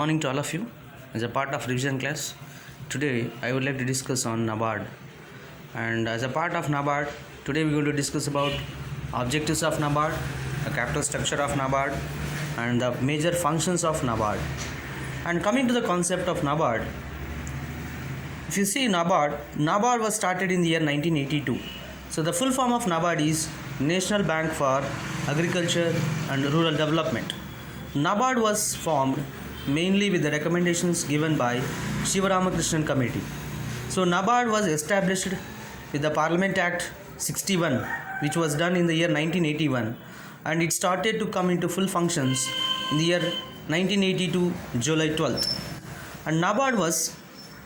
Morning to all of you. As a part of revision class, today I would like to discuss on NABARD. And as a part of NABARD, today we're going to discuss about objectives of NABARD, the capital structure of NABARD, and the major functions of NABARD. And coming to the concept of NABARD, if you see NABARD was started in the year 1982. So the full form of NABARD is National Bank for Agriculture and Rural Development. NABARD was formed mainly with the recommendations given by Shivaramakrishnan Committee. So NABARD was established with the Parliament Act 61, which was done in the year 1981, and it started to come into full functions in the year 1982 July 12th. And NABARD was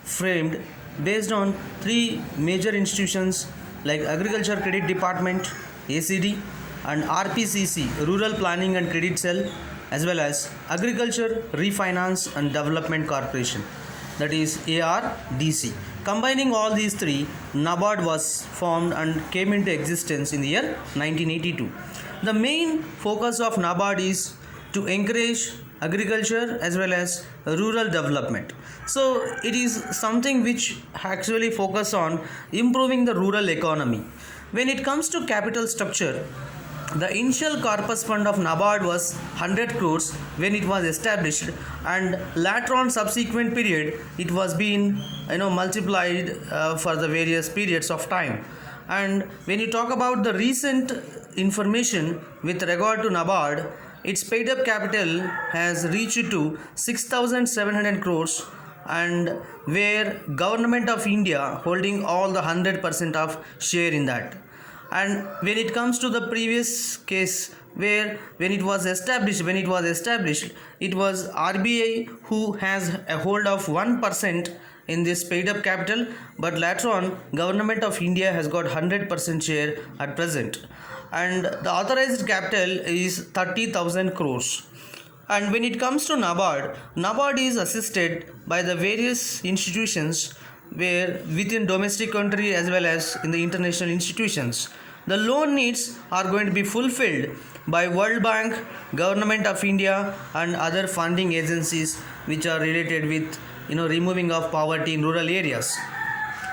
framed based on three major institutions like Agriculture Credit Department ACD and RPCC Rural Planning and Credit Cell, as well as Agriculture Refinance and Development Corporation, that is ARDC. Combining all these three, NABARD was formed and came into existence in the year 1982. The main focus of NABARD is to encourage agriculture as well as rural development. So it is something which actually focus on improving the rural economy. When it comes to capital structure, the initial corpus fund of NABARD was 100 crores when it was established, and later on subsequent period it was being multiplied for the various periods of time. And when you talk about the recent information with regard to NABARD, its paid up capital has reached to 6,700 crores, and where Government of India holding all the 100% of share in that. And when it comes to the previous case, where when it was established, it was RBI who has a hold of 1% in this paid up capital, but later on Government of India has got 100% share at present, and the authorized capital is 30,000 crores. And when it comes to NABARD is assisted by the various institutions where within domestic country as well as in the international institutions. The loan needs are going to be fulfilled by World Bank, Government of India and other funding agencies which are related with removing of poverty in rural areas.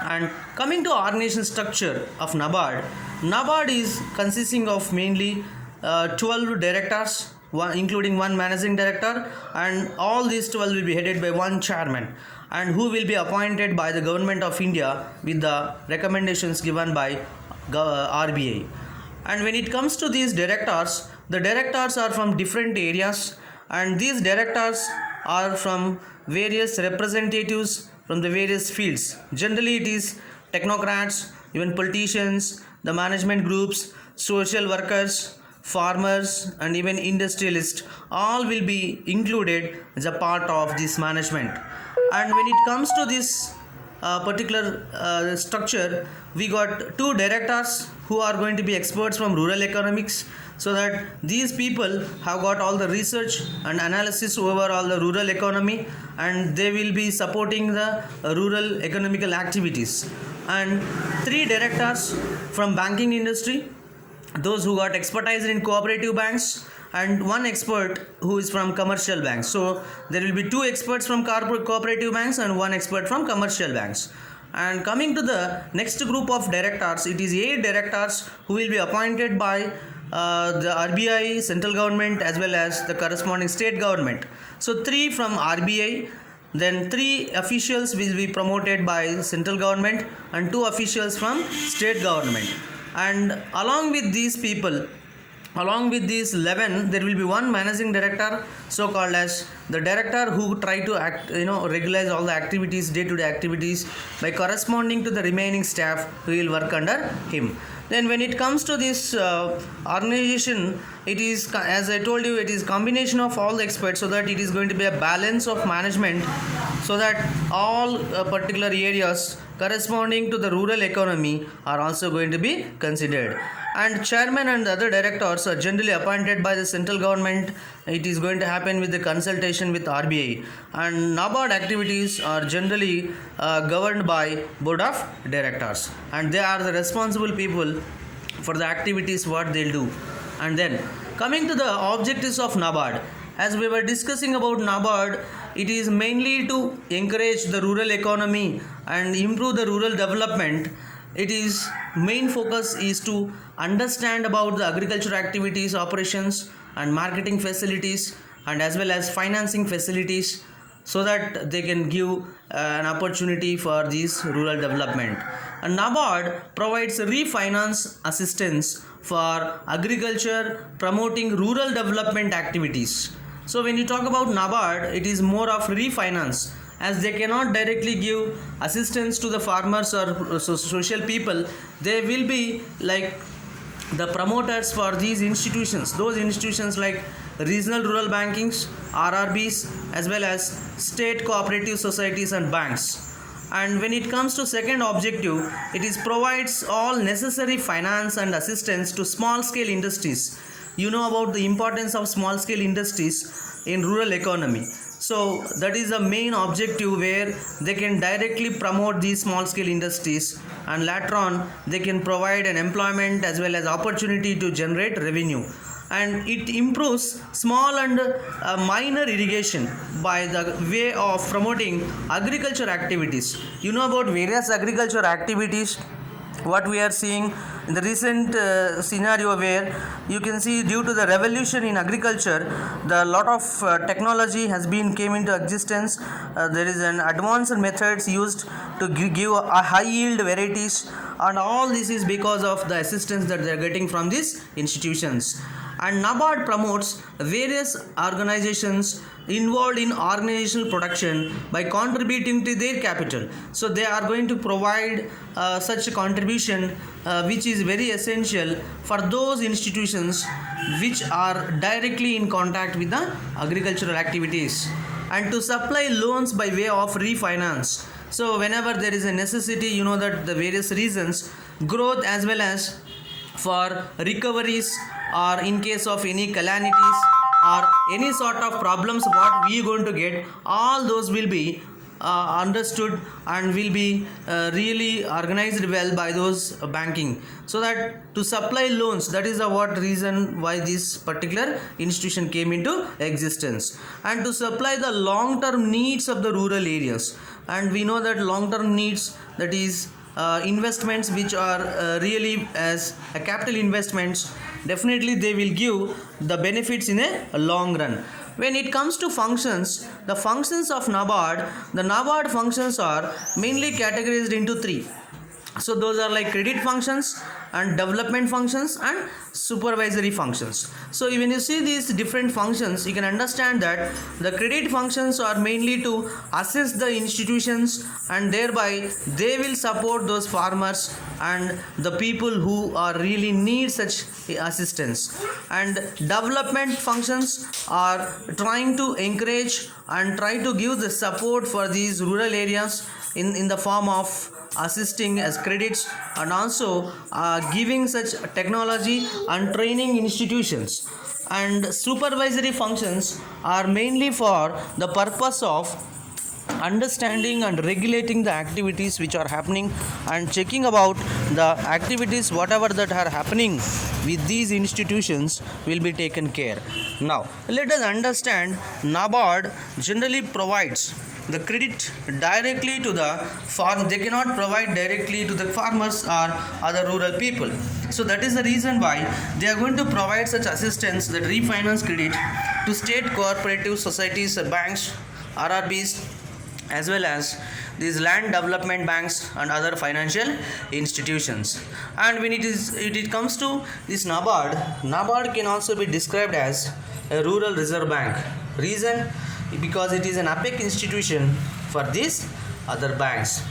And coming to organization structure of NABARD is consisting of mainly 12 directors, including one managing director, and all these 12 will be headed by one chairman, and who will be appointed by the Government of India with the recommendations given by RBI. And when it comes to these directors, the directors are from different areas, and these directors are from various representatives from the various fields. Generally it is technocrats, even politicians, the management groups, social workers, farmers and even industrialists, all will be included as a part of this management. And when it comes to this particular structure, we got two directors who are going to be experts from rural economics, so that these people have got all the research and analysis over all the rural economy, and they will be supporting the rural economical activities. And three directors from banking industry, those who got expertise in cooperative banks, and one expert who is from commercial banks. So there will be two experts from cooperative banks and one expert from commercial banks. And coming to the next group of directors, it is 8 directors who will be appointed by the RBI, central government as well as the corresponding state government. So 3 from RBI, then 3 officials will be promoted by central government and 2 officials from state government. And along with these people, along with these 11, there will be one managing director, so called as the director, who try to regularize all the activities, day-to-day activities, by corresponding to the remaining staff who will work under him. Then when it comes to this organization, it is, as I told you, it is combination of all the experts, so that it is going to be a balance of management, so that all particular areas corresponding to the rural economy are also going to be considered. And chairman and the other directors are generally appointed by the central government. It is going to happen with the consultation with RBI, and NABARD activities are generally governed by board of directors, and they are the responsible people for the activities what they'll do. And then coming to the objectives of NABARD, as we were discussing about NABARD, it is mainly to encourage the rural economy and improve the rural development. It is main focus is to understand about the agriculture activities, operations and marketing facilities, and as well as financing facilities, so that they can give an opportunity for this rural development. And NABARD provides refinance assistance for agriculture, promoting rural development activities. So when you talk about NABARD, it is more of refinance, as they cannot directly give assistance to the farmers or social people. They will be like the promoters for these institutions, those institutions like regional rural bankings, RRBs, as well as state cooperative societies and banks. And when it comes to second objective, it is provides all necessary finance and assistance to small scale industries. You know about the importance of small scale industries in rural economy. So that is the main objective, where they can directly promote these small scale industries, and later on they can provide an employment as well as opportunity to generate revenue. And it improves small and minor irrigation by the way of promoting agriculture activities. You know about various agriculture activities what we are seeing in the recent scenario, where you can see due to the revolution in agriculture, the lot of technology has been came into existence. There is an advanced methods used to give a high yield varieties, and all this is because of the assistance that they are getting from these institutions. And NABARD promotes various organizations involved in organizational production by contributing to their capital. So they are going to provide such a contribution which is very essential for those institutions which are directly in contact with the agricultural activities, and to supply loans by way of refinance. So whenever there is a necessity, you know that the various reasons, growth as well as for recoveries, or in case of any calamities or any sort of problems what we are going to get, all those will be understood and will be really organized well by those banking, so that to supply loans, that is the what reason why this particular institution came into existence, and to supply the long term needs of the rural areas. And we know that long term needs, that is investments which are really as a capital investments, definitely they will give the benefits in a long run. When it comes to functions, the functions of NABARD, the NABARD functions are mainly categorized into three. So those are like credit functions and development functions and supervisory functions. So when you see these different functions, you can understand that the credit functions are mainly to assess the institutions, and thereby they will support those farmers and the people who are really need such assistance. And development functions are trying to encourage and try to give the support for these rural areas in the form of assisting as credits, and also giving such technology and training institutions. And supervisory functions are mainly for the purpose of understanding and regulating the activities which are happening, and checking about the activities whatever that are happening with these institutions will be taken care. Now let us understand, NABARD generally provides the credit directly to the farm. They cannot provide directly to the farmers or other rural people. So that is the reason why they are going to provide such assistance, that refinance credit, to state cooperative societies, banks, RRBs, as well as these land development banks and other financial institutions. And when it comes to this NABARD can also be described as a rural reserve bank. Reason? Because it is an APEC institution for these other banks.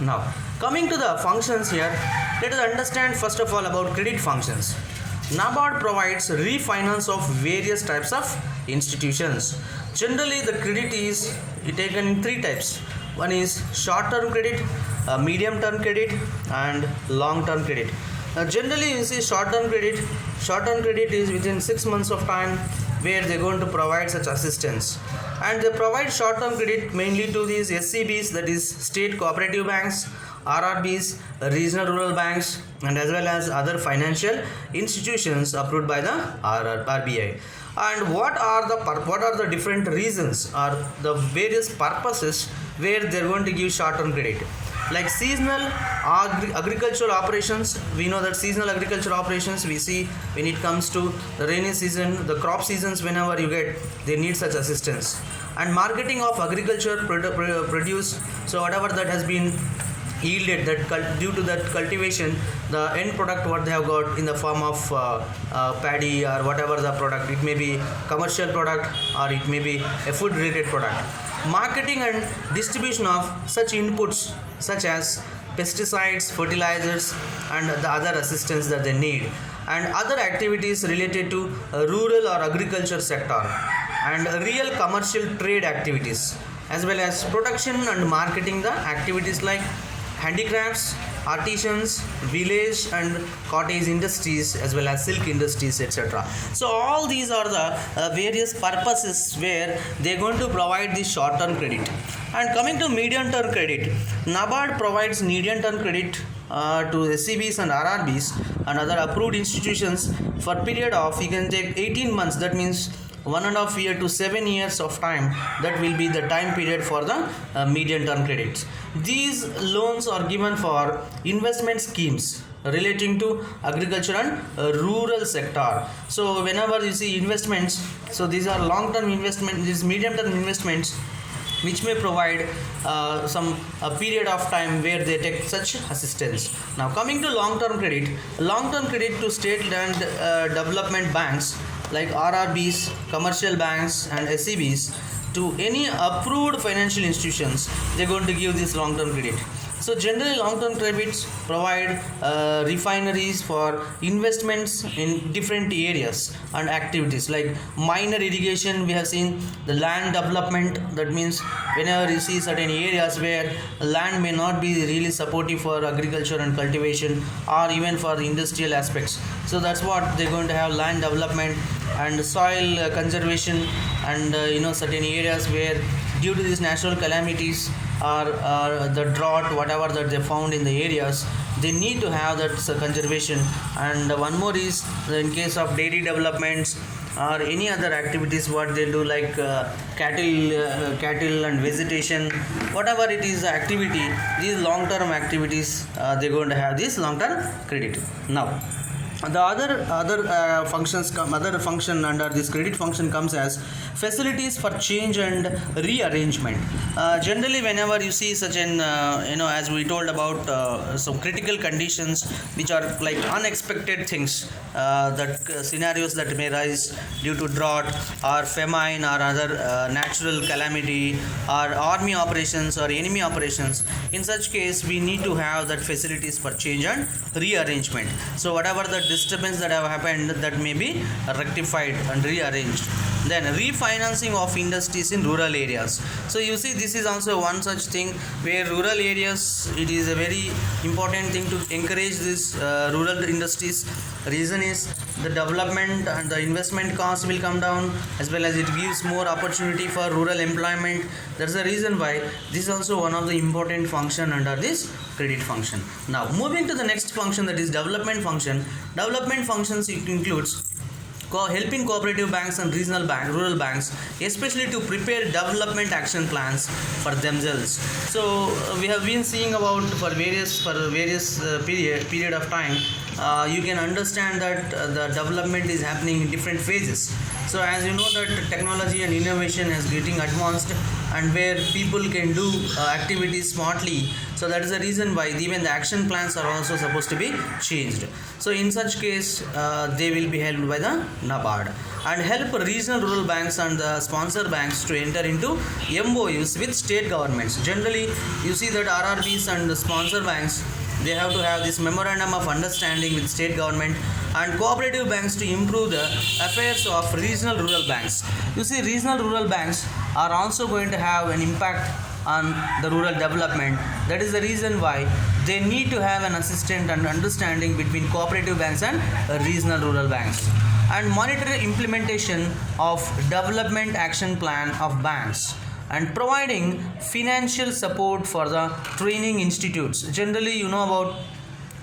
Now coming to the functions here, let us understand first of all about credit functions. NABARD provides refinance of various types of institutions. Generally the credit is taken in three types. One is short term credit, medium term credit and long term credit. Generally you see short term credit is within 6 months of time, where they are going to provide such assistance, and they provide short term credit mainly to these SCBs, that is state cooperative banks, RRBs, regional rural banks, and as well as other financial institutions approved by the RBI. And what are the different reasons or the various purposes where they're going to give short-term credit. Like seasonal agricultural operations, we know that seasonal agricultural operations we see when it comes to the rainy season, the crop seasons, whenever you get, they need such assistance. And marketing of agriculture produce, so whatever that has been yielded, that due to that cultivation, the end product what they have got in the form of paddy or whatever the product, it may be commercial product or it may be a food related product. Marketing and distribution of such inputs such as pesticides, fertilizers and the other assistance that they need, and other activities related to rural or agriculture sector, and real commercial trade activities, as well as production and marketing the activities like handicrafts, artisans, village and cottage industries, as well as silk industries, etc. So all these are the various purposes where they are going to provide the short term credit. And coming to medium term credit, NABARD provides medium term credit to SCBs and RRBs and other approved institutions for period of, you can take 18 months, that means 1.5 year to 7 years of time. That will be the time period for the medium term credits. These loans are given for investment schemes relating to agriculture and rural sector. So whenever you see investments, so these are long term investment, these medium term investments which may provide some period of time where they take such assistance. Now coming to long term credit to state land development banks like RRBs, commercial banks and SCBs, to any approved financial institutions, they are going to give this long term credit. So generally long term credits provide refineries for investments in different areas and activities like minor irrigation. We have seen the land development, that means whenever you see certain areas where land may not be really supportive for agriculture and cultivation or even for the industrial aspects, so that's what they're going to have, land development and soil conservation, and certain areas where due to these natural calamities or the drought, whatever that they found in the areas, they need to have that conservation. And one more is in case of dairy developments or any other activities what they do, like cattle and vegetation, whatever it is activity, these long term activities, they're going to have this long term credit. Now the other function under this credit function comes as facilities for change and rearrangement. Generally whenever you see such an as we told about some critical conditions which are like unexpected things, that scenarios that may rise due to drought or famine or other natural calamity or army operations or enemy operations, in such case we need to have that facilities for change and rearrangement. So whatever the disturbance that have happened, that may be rectified and rearranged. Then refinancing of industries in rural areas. So you see this is also one such thing where rural areas, it is a very important thing to encourage this rural industries. Reason is the development and the investment cost will come down, as well as it gives more opportunity for rural employment. That's the reason why this is also one of the important function under this credit function. Now moving to the next function, that is development function. Development functions, it includes helping cooperative banks and regional rural banks, especially to prepare development action plans for themselves. So we have been seeing about for various period of time, you can understand that the development is happening in different phases. So as you know that technology and innovation is getting advanced, and where people can do activities smartly, so that is the reason why even the action plans are also supposed to be changed. So in such case they will be helped by the NABARD, and help regional rural banks and the sponsor banks to enter into MOUs with state governments. Generally you see that RRBs and the sponsor banks, they have to have this memorandum of understanding with state government and cooperative banks to improve the affairs of regional rural banks. You see regional rural banks are also going to have an impact on the rural development. That is the reason why they need to have an assistant and understanding between cooperative banks and regional rural banks. And monitor implementation of development action plan of banks, and providing financial support for the training institutes. Generally you know about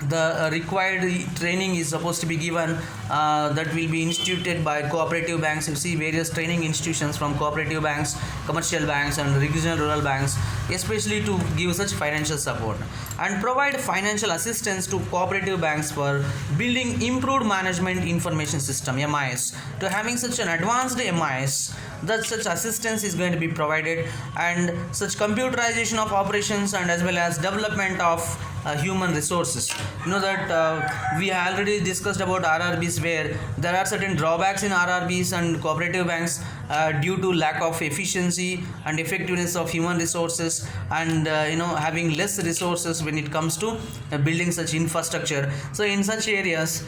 the required training is supposed to be given that will be instituted by cooperative banks. You see various training institutions from cooperative banks, commercial banks and regional rural banks, especially to give such financial support and provide financial assistance to cooperative banks for building improved management information system MIS. To having such an advanced MIS, that such assistance is going to be provided, and such computerization of operations and as well as development of human resources. You know that we already discussed about RRBs, where there are certain drawbacks in RRBs and cooperative banks due to lack of efficiency and effectiveness of human resources, and having less resources when it comes to building such infrastructure. So in such areas,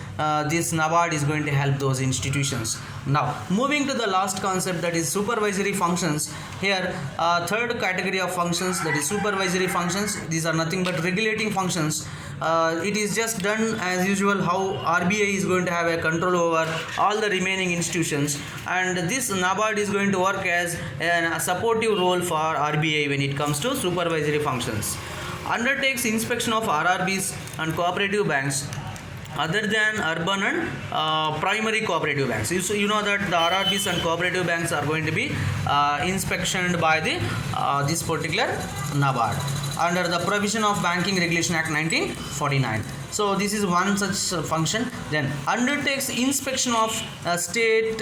this NABARD is going to help those institutions. Now moving to the last concept, that is supervisory functions. Here third category of functions, that is supervisory functions. These are nothing but regulating functions. It is just done as usual how RBI is going to have a control over all the remaining institutions, and this NABARD is going to work as a supportive role for RBI when it comes to supervisory functions. Undertakes inspection of RRBs and cooperative banks other than urban and primary cooperative banks. So you know that the RRBs and cooperative banks are going to be inspected by the this particular NABARD under the provision of Banking Regulation Act 1949. So this is one such function. Then undertakes inspection of state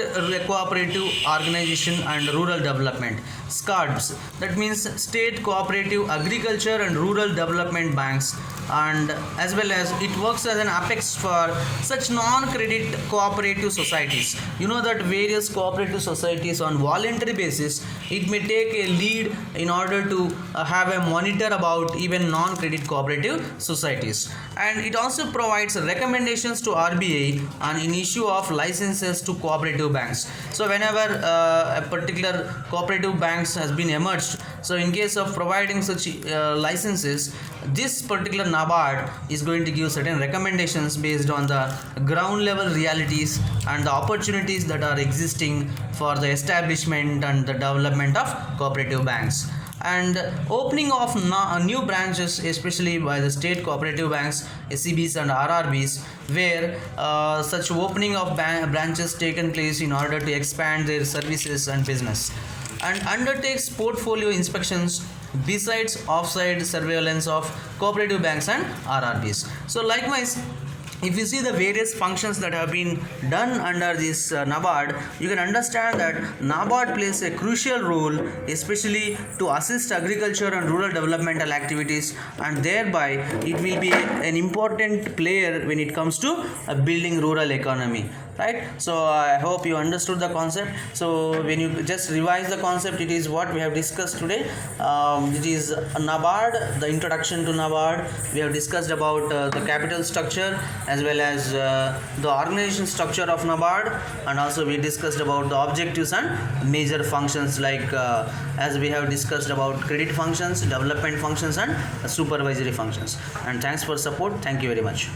cooperative organization and rural development, SCARDs, that means state cooperative agriculture and rural development banks, and as well as it works as an apex for such non-credit cooperative societies. You know that various cooperative societies on voluntary basis, it may take a lead in order to have a monitor about even non-credit cooperative societies, and it also provides recommendations to RBI on an issue of licenses to cooperative banks. So whenever a particular cooperative banks has been emerged, so in case of providing such licenses, this particular NABARD is going to give certain recommendations based on the ground level realities and the opportunities that are existing for the establishment and the development of cooperative banks. And opening of new branches, especially by the state cooperative banks, SCBs and RRBs, where such opening of branches taken place in order to expand their services and business. And undertakes portfolio inspections besides offsite surveillance of cooperative banks and RRBs. So likewise, if you see the various functions that have been done under this NABARD, you can understand that NABARD plays a crucial role, especially to assist agriculture and rural developmental activities, and thereby it will be an important player when it comes to building rural economy. Right? So I hope you understood the concept. So when you just revise the concept, it is what we have discussed today. It is NABARD, the introduction to NABARD. We have discussed about the capital structure as well as the organization structure of NABARD, and also we discussed about the objectives and major functions, like as we have discussed about credit functions, development functions and supervisory functions. And thanks for support. Thank you very much.